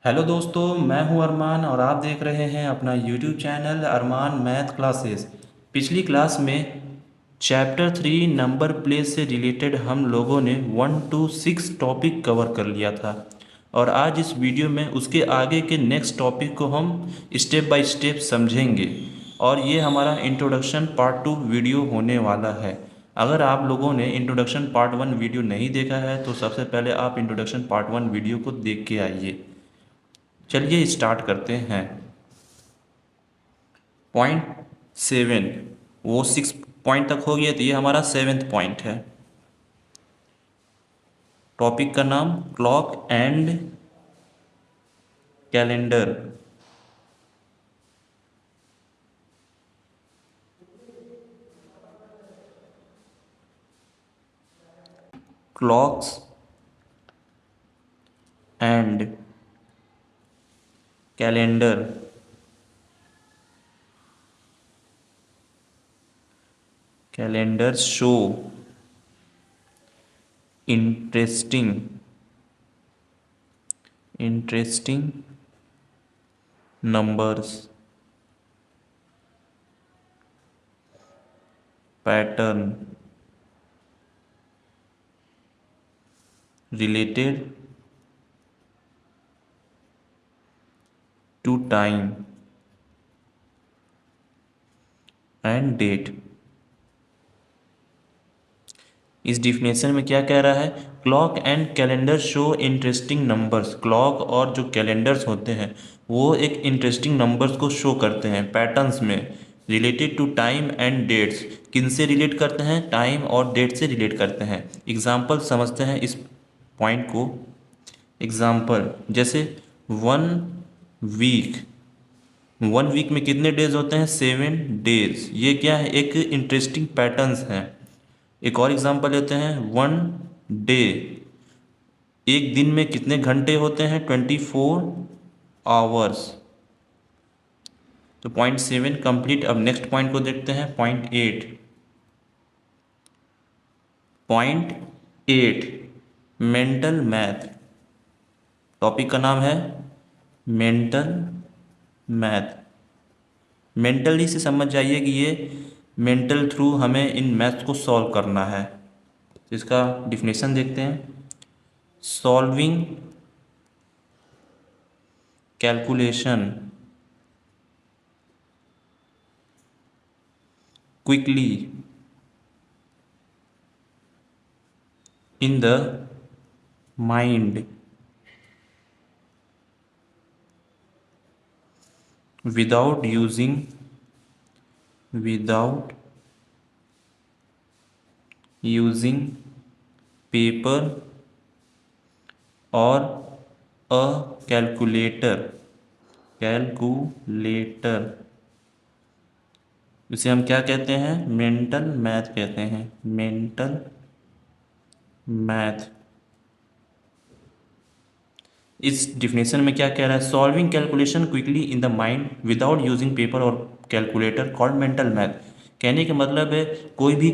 Hello दोस्तों, मैं हूं अरमान और आप देख रहे हैं अपना यूट्यूब चैनल अरमान मैथ क्लासेस। पिछली क्लास में चैप्टर 3 नंबर प्लेस से रिलेटेड हम लोगों ने 1 to 6 टॉपिक कवर कर लिया था और आज इस वीडियो में उसके आगे के नेक्स्ट टॉपिक को हम स्टेप बाय स्टेप समझेंगे और ये हमारा इंट्रोडक्शन पार्ट 2 वीडियो होने वाला है। अगर आप लोगों ने इंट्रोडक्शन पार्ट 1 वीडियो नहीं देखा है तो सबसे पहले आप इंट्रोडक्शन पार्ट 1 वीडियो को देख के आइए। चलिए स्टार्ट करते हैं। पॉइंट 7, वो 6 पॉइंट तक हो गया तो ये हमारा 7th पॉइंट है। टॉपिक का नाम clock and calendar. Clocks and calendar. Calendar show interesting numbers, pattern related to time and date. इस डिफिनेशन में क्या कह रहा है? Clock and calendar show interesting numbers. Clock और जो कैलेंडर्स होते हैं वो एक इंटरेस्टिंग नंबर्स को शो करते हैं पैटर्न्स में, related to time and dates. किन से रिलेट करते हैं? टाइम और डेट से रिलेट करते हैं। एग्जाम्पल समझते हैं इस पॉइंट को। एग्जाम्पल जैसे 1 वीक। 1 वीक में कितने डेज होते हैं? 7 डेज। ये क्या है? एक इंटरेस्टिंग पैटर्न्स हैं। एक और एग्जांपल लेते हैं। 1 डे। एक दिन में कितने घंटे होते हैं? 24 आवर्स। तो पॉइंट 7 कंप्लीट। अब नेक्स्ट पॉइंट को देखते हैं, point 8। Point 8 mental math. Topic का नाम है मेंटल मैथ। मेंटली से समझ जाइए कि ये मेंटल थ्रू हमें इन मैथ्स को सॉल्व करना है। तो इसका डिफिनेशन देखते हैं। Solving calculation quickly in the mind without using paper और a कैलकुलेटर। इसे हम क्या कहते हैं? मेंटल मैथ कहते हैं। Mental math. इस डिफिनेशन में क्या कह रहा है? Solving calculation quickly in the mind without using paper और कैलकुलेटर कॉल्ड मेंटल मैथ। कहने का मतलब है कोई भी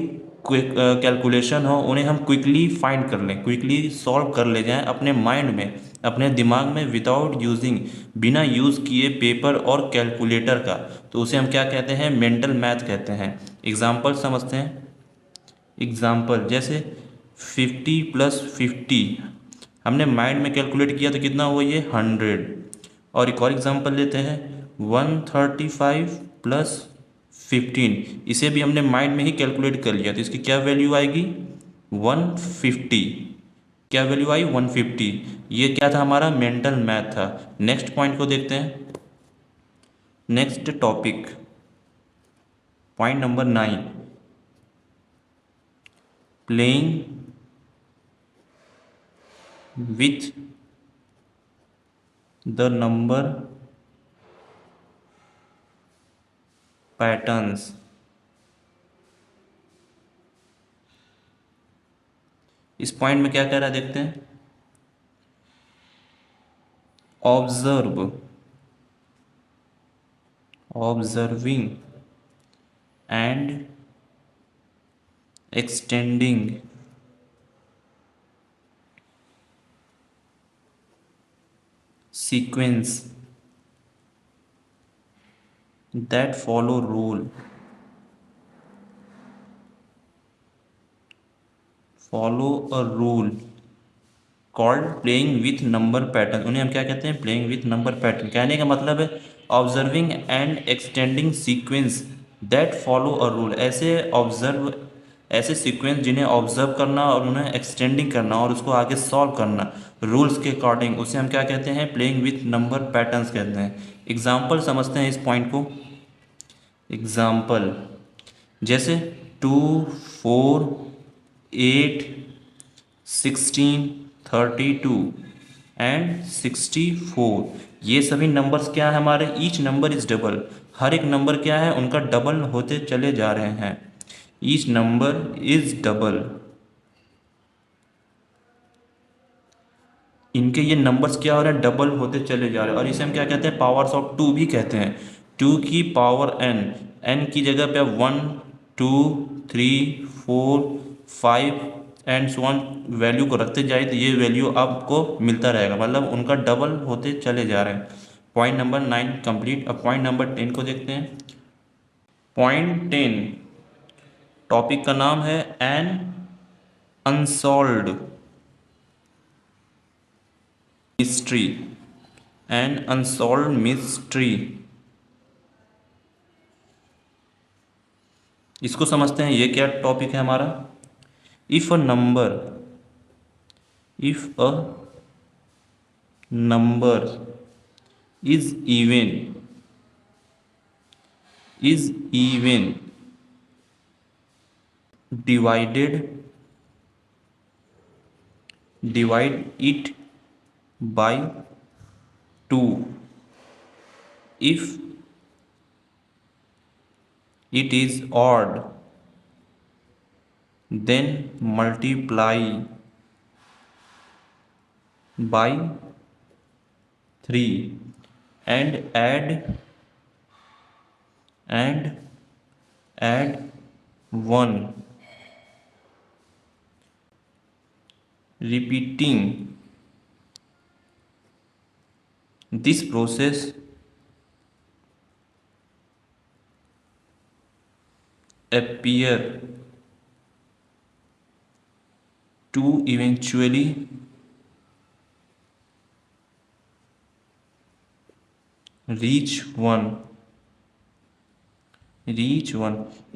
कैलकुलेशन हो उन्हें हम क्विकली फाइंड कर लें, क्विकली सॉल्व कर ले जाएं अपने माइंड में, अपने दिमाग में, विदाउट यूजिंग, बिना यूज़ किए पेपर और कैलकुलेटर का। तो उसे हम क्या कहते हैं? मेंटल मैथ कहते हैं। एग्जाम्पल समझते हैं। एग्जाम्पल जैसे 50 + 50 हमने माइंड में कैलकुलेट किया तो कितना हुआ? ये 100। और एक और एग्जांपल लेते हैं। 135 + 15 इसे भी हमने माइंड में ही कैलकुलेट कर लिया तो इसकी क्या वैल्यू आएगी? 150। क्या वैल्यू आई? 150। ये क्या था? हमारा मेंटल मैथ था। नेक्स्ट पॉइंट को देखते हैं। Next topic, point number 9, playing with the number patterns. इस पॉइंट में क्या कह रहा है देखते हैं। Observing and extending sequence that follow rule a rule called playing with number pattern. उन्हें हम क्या कहते हैं? Playing with number pattern. कहने का मतलब है observing and extending sequence that follow a rule. ऐसे सीक्वेंस जिन्हें ऑब्जर्व करना और उन्हें एक्सटेंडिंग करना और उसको आगे सॉल्व करना रूल्स के अकॉर्डिंग, उसे हम क्या कहते हैं? प्लेइंग विथ नंबर पैटर्न्स कहते हैं। एग्जाम्पल समझते हैं इस पॉइंट को। एग्जाम्पल जैसे 2, 4, 8, 16, 32 एंड 64, ये सभी नंबर्स क्या है हमारे? Each number is double. हर एक नंबर क्या है? उनका डबल होते चले जा रहे हैं। Each number is double. इनके ये नंबर्स क्या हो रहे हैं? डबल होते चले जा रहे हैं। और इसे हम क्या कहते हैं? पावर्स ऑफ टू भी कहते हैं। 2 की पावर n, n की जगह पे 1, 2, 3, 4, 5 एंड सो ऑन वैल्यू को रखते जाए तो ये वैल्यू आपको मिलता रहेगा, मतलब उनका डबल होते चले जा रहे हैं। Point number 9 complete. अब पॉइंट नंबर 10 को देखते हैं। पॉइंट 10 टॉपिक का नाम है an unsolved mystery. An unsolved mystery, इसको समझते हैं। ये क्या टॉपिक है हमारा? If a number is even divide it by 2, if it is odd then multiply by 3 and add 1, repeating this process appear to eventually reach 1।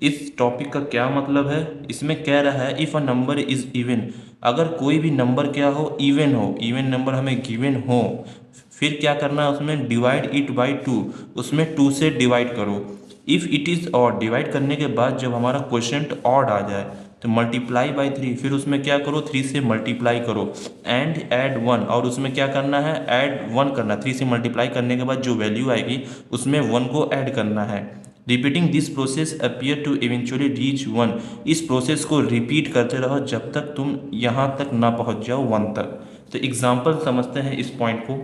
इस topic का क्या मतलब है? इसमें कह रहा है if a number is even, अगर कोई भी नंबर क्या हो? इवन हो। इवन नंबर हमें गिवन हो, फिर क्या करना है उसमें? डिवाइड इट बाई 2, उसमें 2 से डिवाइड करो। If it is odd, divide करने के बाद जब हमारा क्वोशिएंट ऑड आ जाए तो मल्टीप्लाई बाई 3, फिर उसमें क्या करो? 3 से मल्टीप्लाई करो एंड ऐड 1, और उसमें क्या करना है? ऐड 1 करना। 3 से मल्टीप्लाई करने के बाद जो वैल्यू आएगी उसमें 1 को ऐड करना है। Repeating this process appear to eventually reach 1, इस प्रोसेस को रिपीट करते रहो जब तक तुम यहाँ तक ना पहुँच जाओ 1 तक। तो एग्जाम्पल समझते हैं इस पॉइंट को।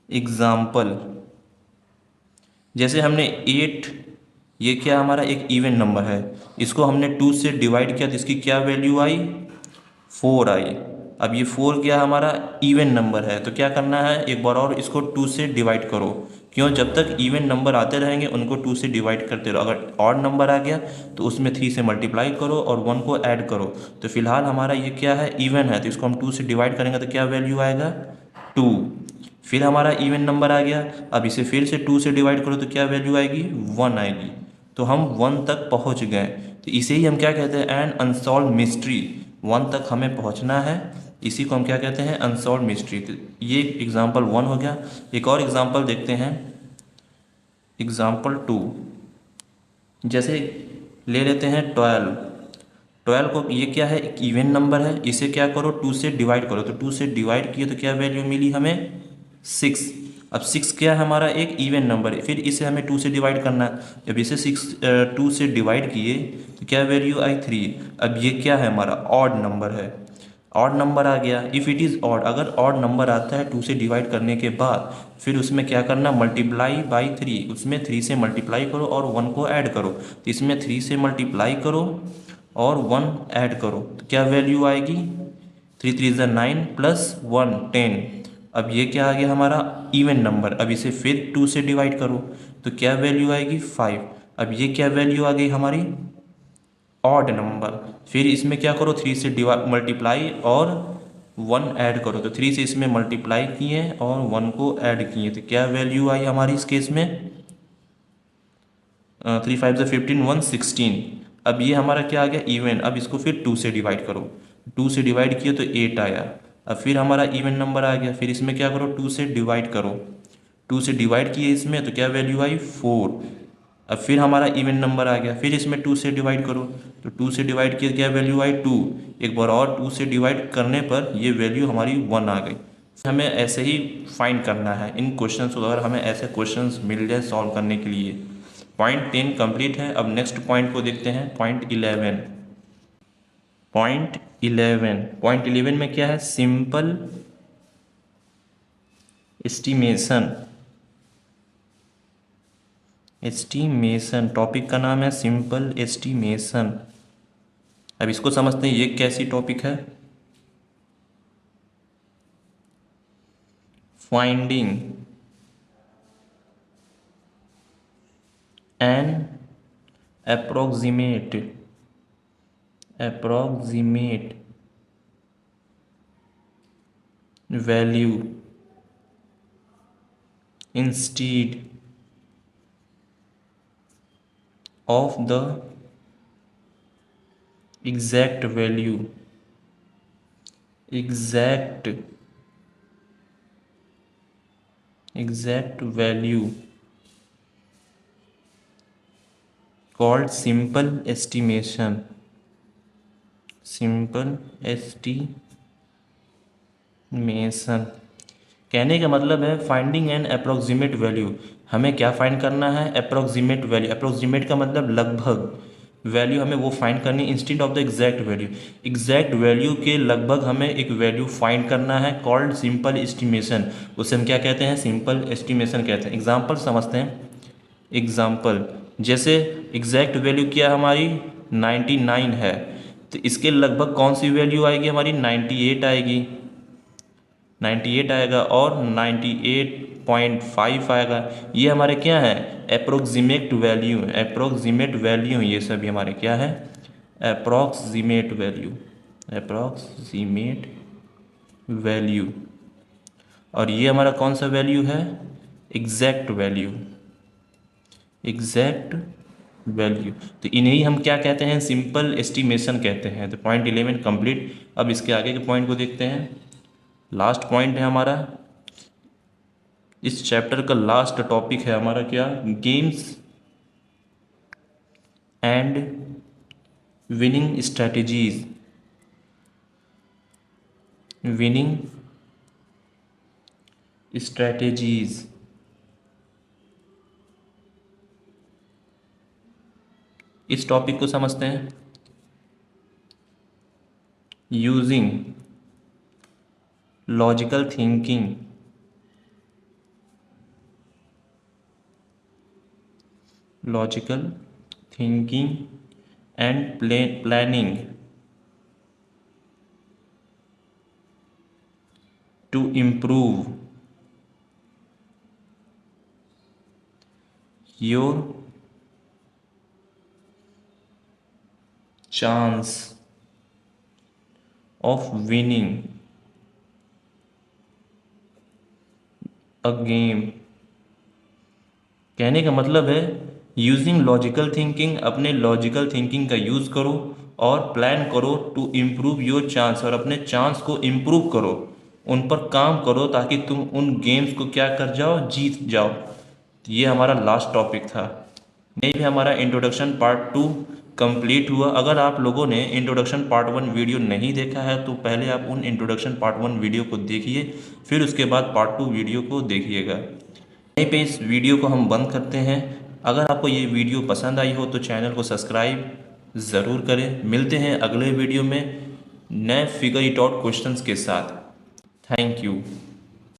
एग्जाम्पल जैसे हमने 8, ये क्या हमारा? एक इवन नंबर है, इसको हमने 2 से डिवाइड किया तो इसकी क्या वैल्यू आई? 4 आई। अब ये 4 क्या हमारा? इवन नंबर है, तो क्या करना है? एक बार और इसको 2 से डिवाइड करो। क्यों? जब तक इवन नंबर आते रहेंगे उनको 2 से डिवाइड करते रहो। अगर ऑड नंबर आ गया तो उसमें 3 से मल्टीप्लाई करो और 1 को ऐड करो। तो फिलहाल हमारा ये क्या है? इवन है, तो इसको हम 2 से डिवाइड करेंगे तो क्या वैल्यू आएगा? 2। फिर हमारा इवन नंबर आ गया, अब इसे फिर से 2 से डिवाइड करो तो क्या वैल्यू आएगी? 1 आएगी। तो हम 1 तक पहुंच गए। तो इसे ही हम क्या कहते हैं? N unsolved mystery. 1 तक हमें पहुंचना है, इसी को हम क्या कहते हैं? Unsolved mystery. तो ये एग्जाम्पल 1 हो गया। एक और एग्जाम्पल देखते हैं, एग्जाम्पल 2। जैसे ले लेते हैं 12 को, ये क्या है? एक इवन नंबर है, इसे क्या करो? 2 से डिवाइड करो। तो 2 से डिवाइड किए तो क्या वैल्यू मिली हमें? 6। अब 6 क्या है हमारा? एक इवन नंबर है, फिर इसे हमें 2 से डिवाइड करना है। जब इसे 2 से डिवाइड किए तो क्या वैल्यू आई? 3। अब ये क्या है हमारा? ऑड नंबर है। ऑड नंबर आ गया। इफ़ इट इज़ ऑड, अगर ऑड नंबर आता है 2 से डिवाइड करने के बाद फिर उसमें क्या करना? मल्टीप्लाई बाई 3, उसमें 3 से मल्टीप्लाई करो और 1 को ऐड करो। तो इसमें 3 से मल्टीप्लाई करो और 1 ऐड करो तो क्या वैल्यू आएगी? 3 3 ज़ा 9 प्लस 1 10। अब ये क्या आ गया हमारा इवन नंबर। अब इसे फिर 2 से डिवाइड करो तो क्या वैल्यू आएगी 5। अब ये क्या वैल्यू आ गई हमारी ऑड नंबर। फिर इसमें क्या करो 3 से मल्टीप्लाई और 1 ऐड करो, तो 3 से इसमें मल्टीप्लाई किए और 1 को ऐड किए तो क्या वैल्यू आई हमारी इस केस में 3 5 15 1 16। अब ये हमारा क्या आ गया इवन। अब इसको फिर 2 से डिवाइड करो, 2 से डिवाइड किए तो 8 आया। अब फिर हमारा इवन नंबर आ गया, फिर इसमें क्या करो 2 से डिवाइड करो, 2 से डिवाइड किए इसमें तो क्या वैल्यू आई 4। अब फिर हमारा इवन नंबर आ गया, फिर इसमें 2 से डिवाइड करो तो 2 से डिवाइड किया क्या वैल्यू आई 2। एक बार और 2 से डिवाइड करने पर ये वैल्यू हमारी 1 आ गई। हमें ऐसे ही फाइंड करना है इन क्वेश्चंस को, अगर हमें ऐसे क्वेश्चंस मिल जाए सॉल्व करने के लिए। पॉइंट 10 कंप्लीट है। अब नेक्स्ट पॉइंट को देखते हैं, पॉइंट 11। पॉइंट 11 में क्या है सिंपल एस्टीमेशन। टॉपिक का नाम है सिंपल एस्टीमेशन। अब इसको समझते हैं ये कैसी टॉपिक है। Finding N approximate value instead of the exact value called simple estimation। कहने का मतलब है फाइंडिंग एन अप्रोक्सीमेट वैल्यू। हमें क्या फाइंड करना है अप्रोक्सीमेट वैल्यू। अप्रोक्सीमेट का मतलब लगभग वैल्यू हमें वो फाइंड करनी instead of the exact value. Exact value के लगभग हमें एक वैल्यू फाइंड करना है कॉल्ड सिंपल एस्टिमेशन। उसे हम क्या कहते हैं सिंपल एस्टिमेशन कहते हैं। एग्जाम्पल समझते हैं। एग्जाम्पल जैसे एग्जैक्ट वैल्यू क्या हमारी 99 है, तो इसके लगभग कौन सी वैल्यू आएगी हमारी 98 आएगी, 98 आएगा और 98.5 आएगा। ये हमारे क्या है अप्रोक्सीमेट वैल्यू। ये सभी हमारे क्या है अप्रोक्सीमेट वैल्यू। और ये हमारा कौन सा वैल्यू है एग्जैक्ट वैल्यू। तो इन्हें हम क्या कहते हैं सिंपल एस्टिमेशन कहते हैं। तो पॉइंट 11 कंप्लीट। अब इसके आगे के पॉइंट को देखते हैं। लास्ट पॉइंट है हमारा इस चैप्टर का लास्ट टॉपिक है हमारा क्या गेम्स एंड विनिंग स्ट्रैटेजीज। इस टॉपिक को समझते हैं। Using logical thinking and planning to improve your chance of winning a game. कहने का मतलब है यूजिंग लॉजिकल थिंकिंग, अपने लॉजिकल थिंकिंग का यूज़ करो और प्लान करो टू इम्प्रूव योर चांस, और अपने चांस को इम्प्रूव करो, उन पर काम करो ताकि तुम उन गेम्स को क्या कर जाओ जीत जाओ। तो ये हमारा लास्ट टॉपिक था। नहीं भी हमारा इंट्रोडक्शन पार्ट 2 कंप्लीट हुआ। अगर आप लोगों ने इंट्रोडक्शन पार्ट 1 वीडियो नहीं देखा है तो पहले आप उन इंट्रोडक्शन पार्ट 1 वीडियो को देखिए, फिर उसके बाद पार्ट 2 वीडियो को देखिएगा। यहीं पे इस वीडियो को हम बंद करते हैं। अगर आपको ये वीडियो पसंद आई हो तो चैनल को सब्सक्राइब ज़रूर करें। मिलते हैं अगले वीडियो में नए फिगर इट आउट क्वेश्चंस के साथ। Thank you.